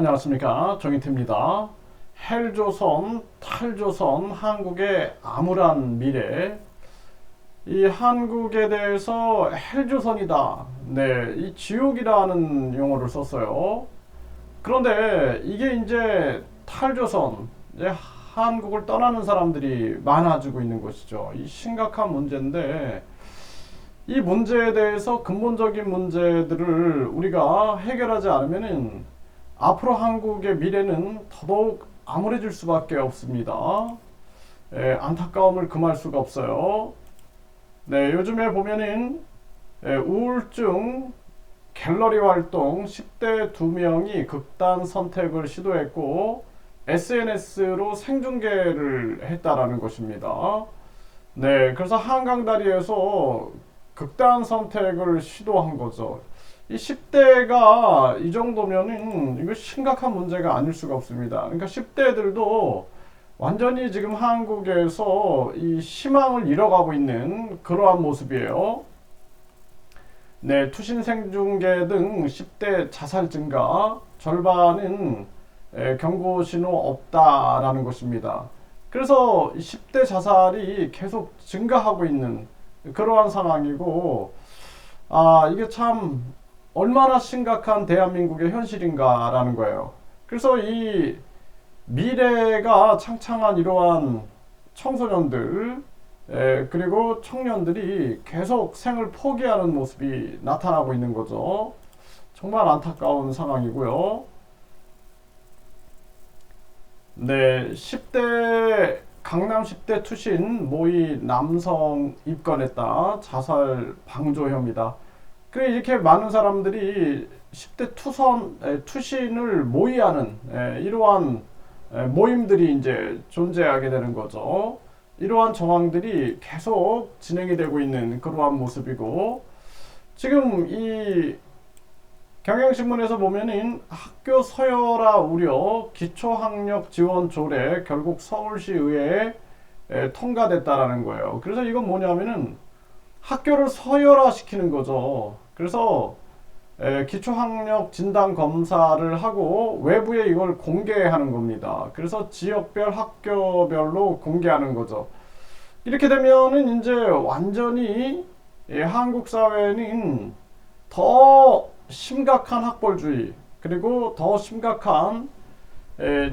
안녕하십니까, 정인태입니다. 헬조선, 탈조선, 한국의 암울한 미래. 이 한국에 대해서 헬조선이다, 이 지옥이라는 용어를 썼어요. 그런데 이게 이제 탈조선, 이제 한국을 떠나는 사람들이 많아지고 있는 것이죠. 이 심각한 문제인데, 이 문제에 대해서 근본적인 문제들을 우리가 해결하지 않으면은 앞으로 한국의 미래는 더더욱 암울해질 수밖에 없습니다. 안타까움을 금할 수가 없어요. 요즘에 보면은 우울증 갤러리 활동 10대 2명이 극단 선택을 시도했고 SNS로 생중계를 했다라는 것입니다. 그래서 한강다리에서 극단 선택을 시도한 거죠. 이 10대가 이 정도면은 이거 심각한 문제가 아닐 수가 없습니다. 그러니까 10대들도 완전히 지금 한국에서 이 희망을 잃어가고 있는 그러한 모습이에요. 투신 생중계 등 10대 자살 증가, 절반은 경고 신호 없다라는 것입니다. 그래서 10대 자살이 계속 증가하고 있는 그러한 상황이고, 이게 참 얼마나 심각한 대한민국의 현실인가라는 거예요. 그래서 이 미래가 창창한 이러한 청소년들, 그리고 청년들이 계속 생을 포기하는 모습이 나타나고 있는 거죠. 정말 안타까운 상황이고요. 10대 강남 10대 투신 모의 남성 입건했다. 자살 방조 혐의다. 그래, 이렇게 많은 사람들이 10대 투신을 모의하는 이러한 모임들이 이제 존재하게 되는 거죠. 이러한 정황들이 계속 진행이 되고 있는 그러한 모습이고, 지금 이 경향신문에서 보면은 학교 서열화 우려 기초학력 지원 조례 결국 서울시 의회에 통과됐다라는 거예요. 그래서 이건 뭐냐면은 학교를 서열화 시키는 거죠. 그래서 기초학력 진단 검사를 하고 외부에 이걸 공개하는 겁니다. 그래서 지역별 학교별로 공개하는 거죠. 이렇게 되면은 이제 완전히 한국 사회는 더 심각한 학벌주의, 그리고 더 심각한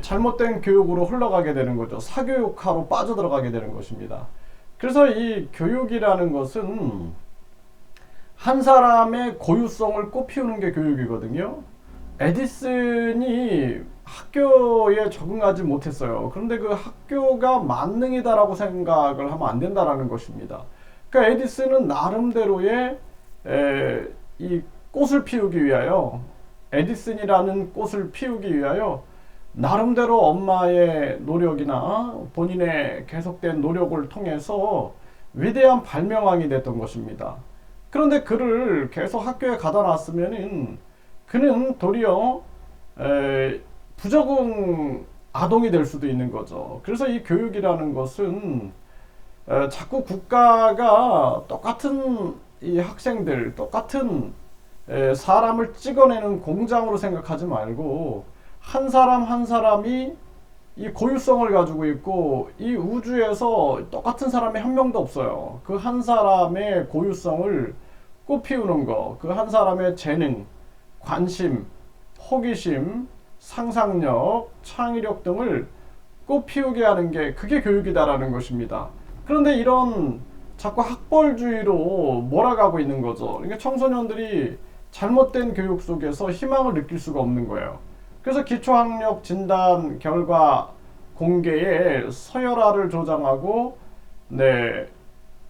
잘못된 교육으로 흘러가게 되는 거죠. 사교육화로 빠져들어가게 되는 것입니다. 그래서 이 교육이라는 것은 한 사람의 고유성을 꽃피우는 게 교육이거든요. 에디슨이 학교에 적응하지 못했어요. 그런데 그 학교가 만능이다라고 생각을 하면 안 된다라는 것입니다. 그러니까 에디슨은 나름대로의 이 꽃을 피우기 위하여, 에디슨이라는 꽃을 피우기 위하여 나름대로 엄마의 노력이나 본인의 계속된 노력을 통해서 위대한 발명왕이 됐던 것입니다. 그런데 그를 계속 학교에 가다 놨으면은 그는 도리어 부적응 아동이 될 수도 있는 거죠. 그래서 이 교육이라는 것은 자꾸 국가가 똑같은 이 학생들, 똑같은 사람을 찍어내는 공장으로 생각하지 말고 한 사람 한 사람이 이 고유성을 가지고 있고, 이 우주에서 똑같은 사람이 한 명도 없어요. 그 한 사람의 고유성을 꽃피우는 거, 그 한 사람의 재능, 관심, 호기심, 상상력, 창의력 등을 꽃피우게 하는 게 그게 교육이다라는 것입니다. 그런데 이런 자꾸 학벌주의로 몰아가고 있는 거죠. 그러니까 청소년들이 잘못된 교육 속에서 희망을 느낄 수가 없는 거예요. 그래서 기초학력 진단 결과 공개에 서열화를 조장하고,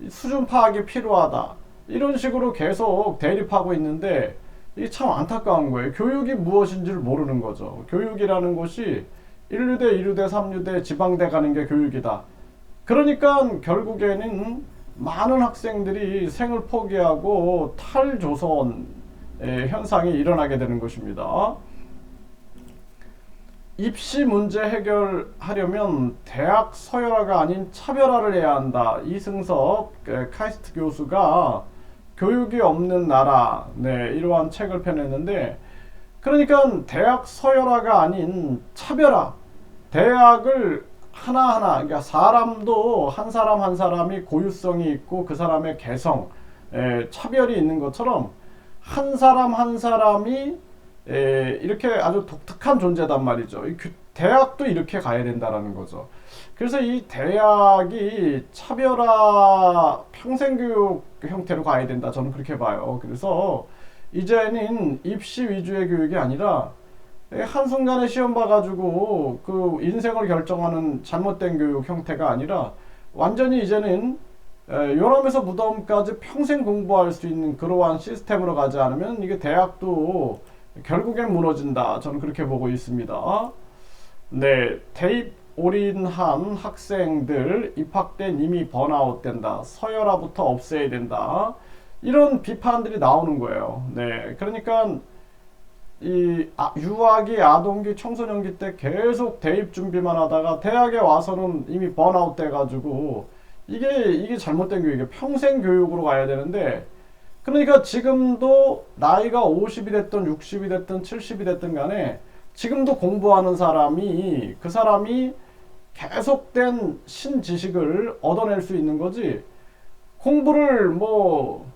수준 파악이 필요하다, 이런 식으로 계속 대립하고 있는데, 이게 참 안타까운 거예요. 교육이 무엇인지를 모르는 거죠. 교육이라는 것이 1류대, 2류대, 3류대, 지방대 가는 게 교육이다. 그러니까 결국에는 많은 학생들이 생을 포기하고 탈조선 현상이 일어나게 되는 것입니다. 입시 문제 해결하려면 대학 서열화가 아닌 차별화를 해야 한다. 이승섭 카이스트 교수가 교육이 없는 나라, 이러한 책을 펴냈는데, 그러니까 대학 서열화가 아닌 차별화. 대학을 하나하나, 그러니까 사람도 한 사람 한 사람이 고유성이 있고 그 사람의 개성, 차별이 있는 것처럼 한 사람 한 사람이 이렇게 아주 독특한 존재단 말이죠. 대학도 이렇게 가야 된다라는 거죠. 그래서 이 대학이 차별화 평생교육 형태로 가야 된다. 저는 그렇게 봐요. 그래서 이제는 입시 위주의 교육이 아니라 한순간에 시험 봐가지고 그 인생을 결정하는 잘못된 교육 형태가 아니라 완전히 이제는 요람에서 무덤까지 평생 공부할 수 있는 그러한 시스템으로 가지 않으면 이게 대학도 결국엔 무너진다. 저는 그렇게 보고 있습니다. 네, 대입 올인한 학생들 입학 때 이미 번아웃 된다. 서열화부터 없애야 된다. 이런 비판들이 나오는 거예요. 네, 그러니까 유아기, 아동기, 청소년기 때 계속 대입 준비만 하다가 대학에 와서는 이미 번아웃 돼가지고 이게 잘못된 교육이에요. 평생 교육으로 가야 되는데, 그러니까 지금도 나이가 50이 됐든 60이 됐든 70이 됐든 간에 지금도 공부하는 사람이 그 사람이 계속된 신지식을 얻어낼 수 있는 거지, 공부를 뭐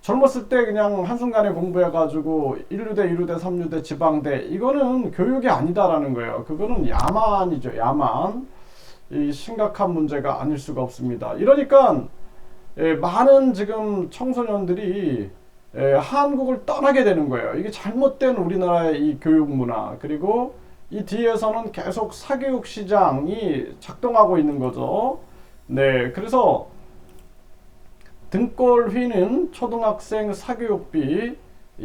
젊었을 때 그냥 한순간에 공부해가지고 1루대, 2루대, 3루대, 지방대, 이거는 교육이 아니다라는 거예요. 그거는 야만이죠. 야만. 이 심각한 문제가 아닐 수가 없습니다. 이러니까 많은 지금 청소년들이 한국을 떠나게 되는 거예요. 이게 잘못된 우리나라의 이 교육 문화, 그리고 이 뒤에서는 계속 사교육 시장이 작동하고 있는 거죠. 네, 그래서 등골 휘는 초등학생 사교육비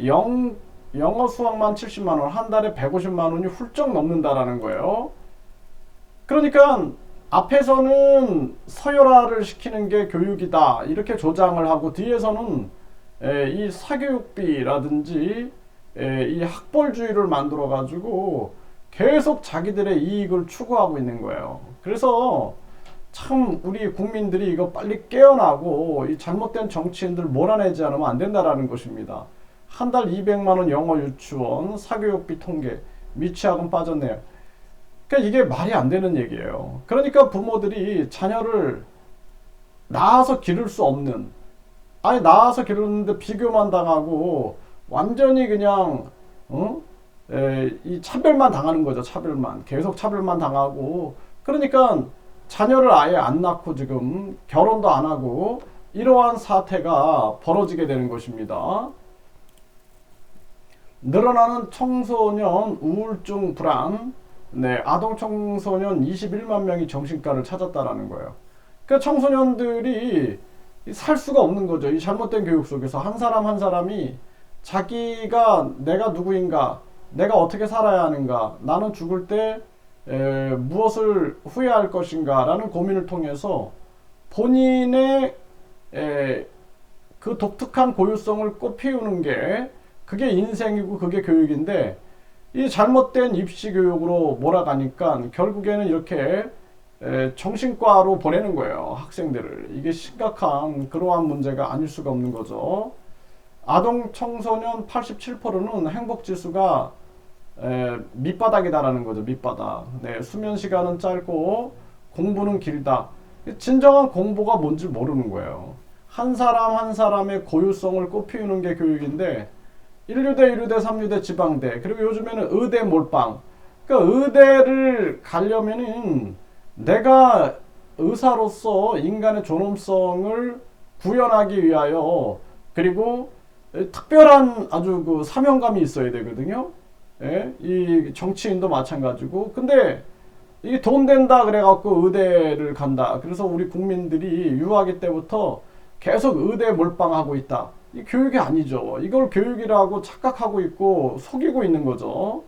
영어 수학만 70만 원, 한 달에 150만 원이 훌쩍 넘는다라는 거예요. 그러니까 앞에서는 서열화를 시키는 게 교육이다 이렇게 조장을 하고, 뒤에서는 이 사교육비라든지 이 학벌주의를 만들어 가지고 계속 자기들의 이익을 추구하고 있는 거예요. 그래서 참 우리 국민들이 이거 빨리 깨어나고 이 잘못된 정치인들 몰아내지 않으면 안 된다라는 것입니다. 한 달 200만 원 영어 유치원, 사교육비 통계, 미취학은 빠졌네요. 그러니까 이게 말이 안 되는 얘기예요. 그러니까 부모들이 자녀를 낳아서 기를 수 없는, 아니 낳아서 기르는데 비교만 당하고 완전히 그냥 이 차별만 당하는 거죠. 차별만 계속 차별만 당하고, 그러니까 자녀를 아예 안 낳고 지금 결혼도 안 하고 이러한 사태가 벌어지게 되는 것입니다. 늘어나는 청소년 우울증 불안. 네, 아동 청소년 21만 명이 정신과를 찾았다라는 거예요. 그러니까 청소년들이 살 수가 없는 거죠. 이 잘못된 교육 속에서 한 사람 한 사람이 자기가 내가 누구인가, 내가 어떻게 살아야 하는가, 나는 죽을 때 무엇을 후회할 것인가 라는 고민을 통해서 본인의 그 독특한 고유성을 꽃피우는 게 그게 인생이고 그게 교육인데, 이 잘못된 입시 교육으로 몰아가니까 결국에는 이렇게 정신과로 보내는 거예요. 학생들을. 이게 심각한 그러한 문제가 아닐 수가 없는 거죠. 아동 청소년 87%는 행복지수가 밑바닥이다라는 거죠. 밑바닥. 네, 수면 시간은 짧고 공부는 길다. 진정한 공부가 뭔지 모르는 거예요. 한 사람 한 사람의 고유성을 꽃피우는 게 교육인데, 1루대, 2루대, 3루대, 지방대, 그리고 요즘에는 의대 몰빵. 그러니까 의대를 가려면은 내가 의사로서 인간의 존엄성을 구현하기 위하여, 그리고 특별한 아주 그 사명감이 있어야 되거든요. 예? 이 정치인도 마찬가지고. 근데 이게 돈 된다 그래갖고 의대를 간다. 그래서 우리 국민들이 유아기 때부터 계속 의대 몰빵하고 있다. 이 교육이 아니죠. 이걸 교육이라고 착각하고 있고 속이고 있는 거죠.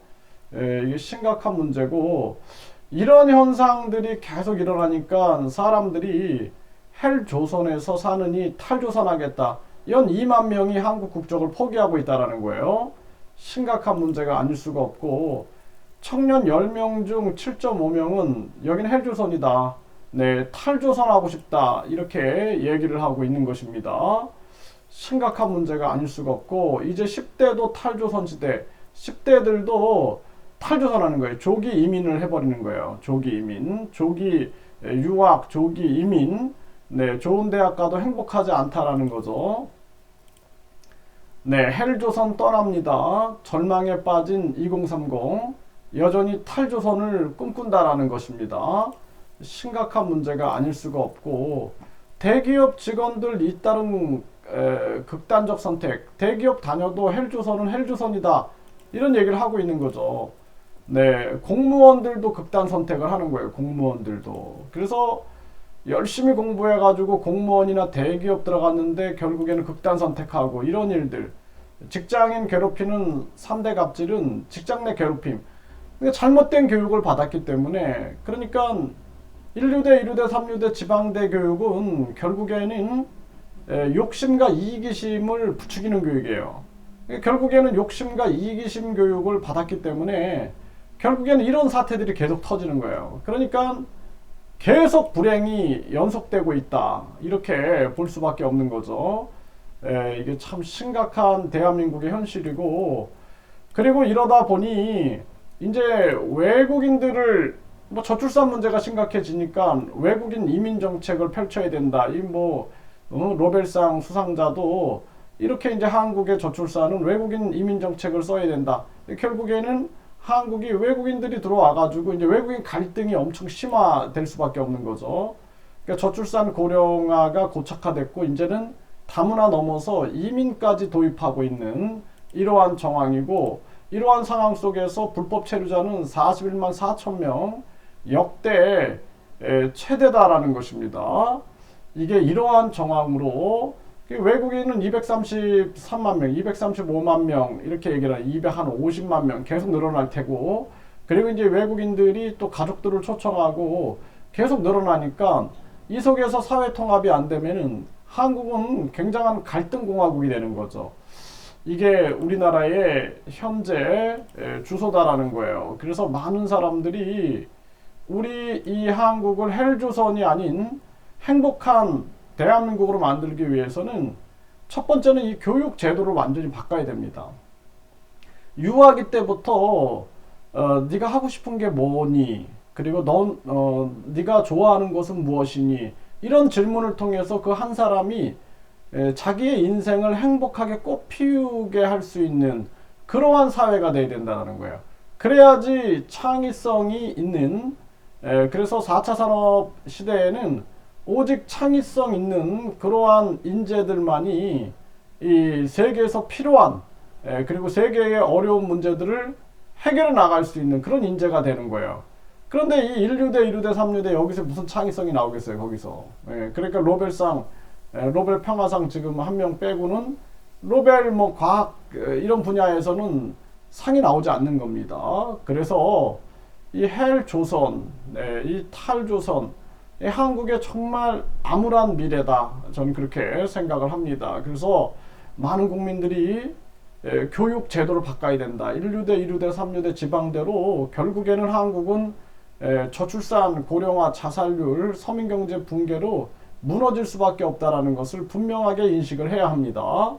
예, 이게 심각한 문제고, 이런 현상들이 계속 일어나니까 사람들이 헬조선에서 사느니 탈조선하겠다. 연 2만 명이 한국 국적을 포기하고 있다는 거예요. 심각한 문제가 아닐 수가 없고, 청년 10명 중 7.5명은 여기는 헬조선이다. 네, 탈조선하고 싶다. 이렇게 얘기를 하고 있는 것입니다. 심각한 문제가 아닐 수가 없고, 이제 10대도 탈조선 시대, 10대들도 탈조선하는 거예요. 조기 이민을 해버리는 거예요. 조기 이민, 조기 유학, 조기 이민. 네, 좋은 대학 가도 행복하지 않다라는 거죠. 네, 헬조선 떠납니다. 절망에 빠진 2030. 여전히 탈조선을 꿈꾼다라는 것입니다. 심각한 문제가 아닐 수가 없고, 대기업 직원들 잇따른 극단적 선택, 대기업 다녀도 헬조선은 헬조선이다, 이런 얘기를 하고 있는 거죠. 네, 공무원들도 극단 선택을 하는 거예요. 공무원들도. 그래서 열심히 공부해가지고 공무원이나 대기업 들어갔는데 결국에는 극단 선택하고, 이런 일들. 직장인 괴롭히는 3대 갑질은 직장 내 괴롭힘. 잘못된 교육을 받았기 때문에, 그러니까 1류대, 2류대, 3류대 지방대 교육은 결국에는 욕심과 이기심을 부추기는 교육이에요. 결국에는 욕심과 이기심 교육을 받았기 때문에 결국에는 이런 사태들이 계속 터지는 거예요. 그러니까 계속 불행이 연속되고 있다, 이렇게 볼 수밖에 없는 거죠. 이게 참 심각한 대한민국의 현실이고, 그리고 이러다 보니 이제 외국인들을 저출산 문제가 심각해지니까 외국인 이민 정책을 펼쳐야 된다. 노벨상 수상자도 이렇게 이제 한국의 저출산은 외국인 이민 정책을 써야 된다. 결국에는 한국이 외국인들이 들어와가지고 이제 외국인 갈등이 엄청 심화될 수밖에 없는 거죠. 그러니까 저출산 고령화가 고착화됐고, 이제는 다문화 넘어서 이민까지 도입하고 있는 이러한 정황이고, 이러한 상황 속에서 불법 체류자는 41만 4천 명, 역대 최대다라는 것입니다. 이게 이러한 정황으로 외국인은 233만 명, 235만 명 이렇게 얘기를 해요. 250만 명 계속 늘어날 테고, 그리고 이제 외국인들이 또 가족들을 초청하고 계속 늘어나니까 이 속에서 사회 통합이 안 되면은 한국은 굉장한 갈등 공화국이 되는 거죠. 이게 우리나라의 현재 주소다라는 거예요. 그래서 많은 사람들이 우리 이 한국을 헬조선이 아닌 행복한 대한민국으로 만들기 위해서는 첫 번째는 이 교육 제도를 완전히 바꿔야 됩니다. 유아기 때부터 네가 하고 싶은 게 뭐니? 그리고 네가 좋아하는 것은 무엇이니? 이런 질문을 통해서 그 한 사람이 자기의 인생을 행복하게 꽃 피우게 할 수 있는 그러한 사회가 돼야 된다는 거예요. 그래야지 창의성이 있는, 그래서 4차 산업 시대에는 오직 창의성 있는 그러한 인재들만이 이 세계에서 필요한, 그리고 세계의 어려운 문제들을 해결해 나갈 수 있는 그런 인재가 되는 거예요. 그런데 이 1류대, 2류대, 3류대 여기서 무슨 창의성이 나오겠어요, 거기서. 그러니까 노벨 평화상 지금 한 명 빼고는 노벨 과학 이런 분야에서는 상이 나오지 않는 겁니다. 그래서 이 헬조선, 이 탈조선, 한국의 정말 암울한 미래다, 저는 그렇게 생각을 합니다. 그래서 많은 국민들이 교육 제도를 바꿔야 된다. 1류대, 2류대, 3류대 지방대로 결국에는 한국은 저출산, 고령화, 자살률, 서민경제 붕괴로 무너질 수밖에 없다는 것을 분명하게 인식을 해야 합니다.